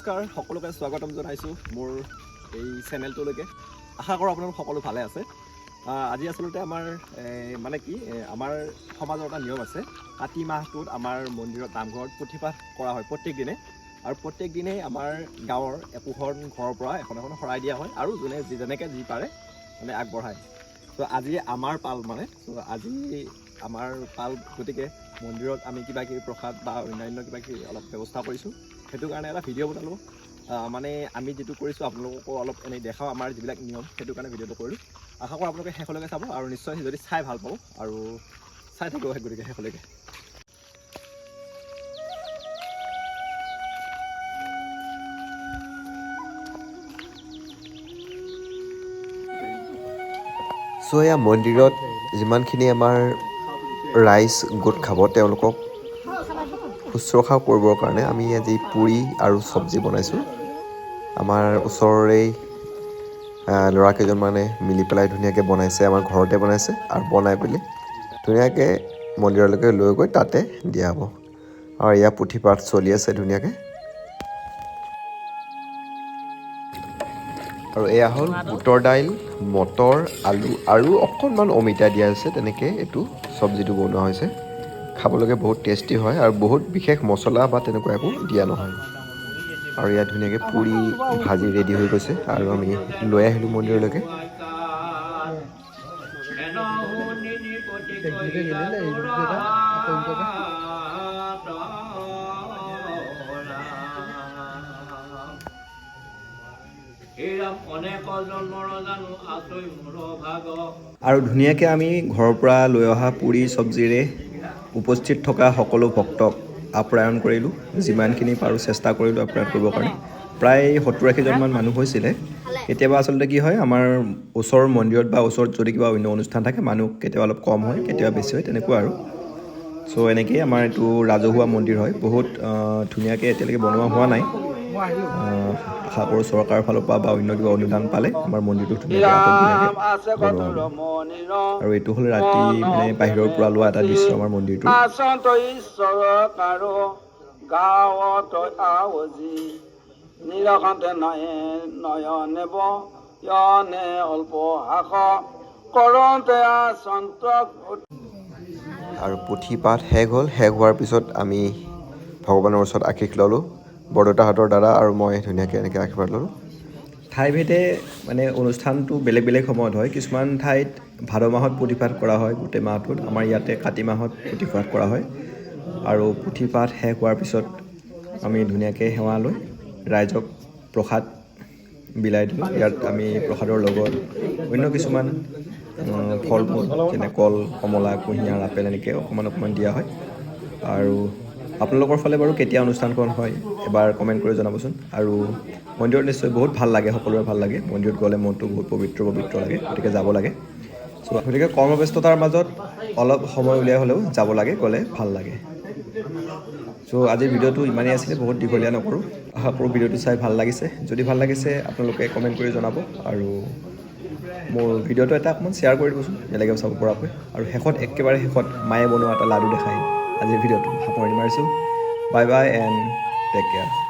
নমস্কাৰ সকলোকে স্বাগতম জনাইছোঁ মোৰ এই চেনেলটোলৈকে আশা কৰোঁ আপোনালোক সকলো ভালে আছে আজি আচলতে আমাৰ মানে কি আমাৰ সমাজৰ এটা নিয়ম আছে কাতি মাহটোত আমাৰ মন্দিৰত নামঘৰত পুথিপাঠ কৰা হয় প্ৰত্যেক দিনে আৰু প্ৰত্যেক দিনে আমাৰ গাঁৱৰ একোখন ঘৰৰ পৰা এখন এখন শৰাই দিয়া হয় আৰু যোনে যেনেকৈ যি পাৰে মানে আগবঢ়ায় তো আজি আমাৰ পাল মানে আজি আমাৰ পাল গতিকে মন্দিৰত আমি কিবা কিবি প্ৰসাদ বা অন্যান্য কিবা কিবি অলপ ব্যৱস্থা কৰিছোঁ সেইটো কাৰণে এটা ভিডিঅ' বনালোঁ মানে আমি যিটো কৰিছোঁ আপোনালোককো অলপ এনেই দেখাওঁ আমাৰ যিবিলাক নিয়ম সেইটো কাৰণে ভিডিঅ'টো কৰিলোঁ আশা কৰোঁ আপোনালোকে শেষলৈকে চাব আৰু নিশ্চয় যদি চাই ভাল পাব আৰু চাই থাকিব গতিকে শেষলৈকে চ' এয়া মন্দিৰত যিমানখিনি আমাৰ ৰাইজ গোট খাব তেওঁলোকক শুশ্ৰূষা কৰিবৰ কাৰণে আমি আজি পুৰি আৰু চব্জি বনাইছোঁ আমাৰ ওচৰৰেই ল'ৰাকেইজনমানে মিলি পেলাই ধুনীয়াকৈ বনাইছে আমাৰ ঘৰতে বনাইছে আৰু বনাই পেলাই ধুনীয়াকৈ মন্দিৰলৈকে লৈ গৈ তাতে দিয়া হ'ব আৰু এয়া পুথিপাঠ চলি আছে ধুনীয়াকৈ আৰু এয়া হ'ল বুটৰ দাইল মটৰ আলু আৰু অকণমান অমিতা দিয়া আছে তেনেকৈ এইটো চব্জিটো বনোৱা হৈছে খাবলৈকে বহুত টেষ্টি হয় আৰু বহুত বিশেষ মছলা বা তেনেকুৱা একো দিয়া নহয় আৰু ইয়াত ধুনীয়াকৈ পুৰি ভাজি ৰেডি হৈ গৈছে আৰু আমি লৈ আহিলোঁ মন্দিৰলৈকে আৰু ধুনীয়াকৈ আমি ঘৰৰ পৰা লৈ অহা পুৰি চব্জিৰে উপস্থিত থকা সকলো ভক্তক আপ্যায়ন কৰিলোঁ যিমানখিনি পাৰোঁ চেষ্টা কৰিলোঁ আপ্যায়ন কৰিবৰ কাৰণে প্ৰায় 70-80জনমান মানুহ হৈছিলে কেতিয়াবা আচলতে কি হয় আমাৰ ওচৰৰ মন্দিৰত বা ওচৰত যদি কিবা অন্য অনুষ্ঠান থাকে মানুহ কেতিয়াবা অলপ কম হয় কেতিয়াবা বেছি হয় তেনেকুৱা আৰু চ' এনেকৈয়ে আমাৰ এইটো ৰাজহুৱা মন্দিৰ হয় বহুত ধুনীয়াকৈ এতিয়ালৈকে বনোৱা হোৱা নাই আশা কৰোঁ চৰকাৰৰ ফালৰ পৰা বা অন্য কিবা অনুদান পালে আমাৰ মন্দিৰটো ধুনীয়াকৈ বনোৱা হ'ব আৰু এইটো হ'ল ৰাতি মানে বাহিৰৰ পৰা লোৱা এটা দৃশ্য আমাৰ মন্দিৰটো আৰু পুথিপাঠ শেষ হ'ল শেষ হোৱাৰ পিছত আমি ভগৱানৰ ওচৰত আশীষ ল'লোঁ বৰদেউতাহঁতৰ দ্বাৰা আৰু মই ধুনীয়াকৈ এনেকৈ আশীৰ্বাদ ল'লোঁ ঠাইভেদে মানে অনুষ্ঠানটো বেলেগ বেলেগ সময়ত হয় কিছুমান ঠাইত ভাদ মাহত পুথিপাঠ কৰা হয় গোটেই মাহটোত আমাৰ ইয়াতে কাতি মাহত পুথিপাঠ কৰা হয় আৰু পুথিপাঠ শেষ হোৱাৰ পিছত আমি ধুনীয়াকৈ সেৱা লৈ ৰাইজক প্ৰসাদ বিলাই দিলোঁ ইয়াত আমি প্ৰসাদৰ লগত অন্য কিছুমান ফল মূল যেনে কল কমলা কুঁহিয়াৰ আপেল এনেকৈ অকণমান দিয়া হয় আৰু আপোনালোকৰ ফালে বাৰু কেতিয়া অনুষ্ঠানখন হয় এবাৰ কমেণ্ট কৰি জনাবচোন আৰু মন্দিৰত নিশ্চয় বহুত ভাল লাগে সকলোৰে ভাল লাগে মন্দিৰত গ'লে মনটো বহুত পবিত্ৰ লাগে গতিকে যাব লাগে চ' গতিকে কৰ্মব্যস্ততাৰ মাজত অলপ সময় উলিয়াই হ'লেও যাব লাগে গ'লে ভাল লাগে চ' আজিৰ ভিডিঅ'টো ইমানেই আছিলে বহুত দীঘলীয়া নকৰোঁ আশা কৰোঁ ভিডিঅ'টো চাই ভাল লাগিছে যদি ভাল লাগিছে আপোনালোকে কমেণ্ট কৰি জনাব আৰু মোৰ ভিডিঅ'টো এটা অকণমান শ্বেয়াৰ কৰি দিবচোন বেলেগেও চাব পৰাকৈ আৰু একেবাৰে শেষত মায়ে বনোৱা এটা লাডু দেখাই আজিৰ ভিডিঅ'টো সামৰণি মাৰিছোঁ bye bye and take care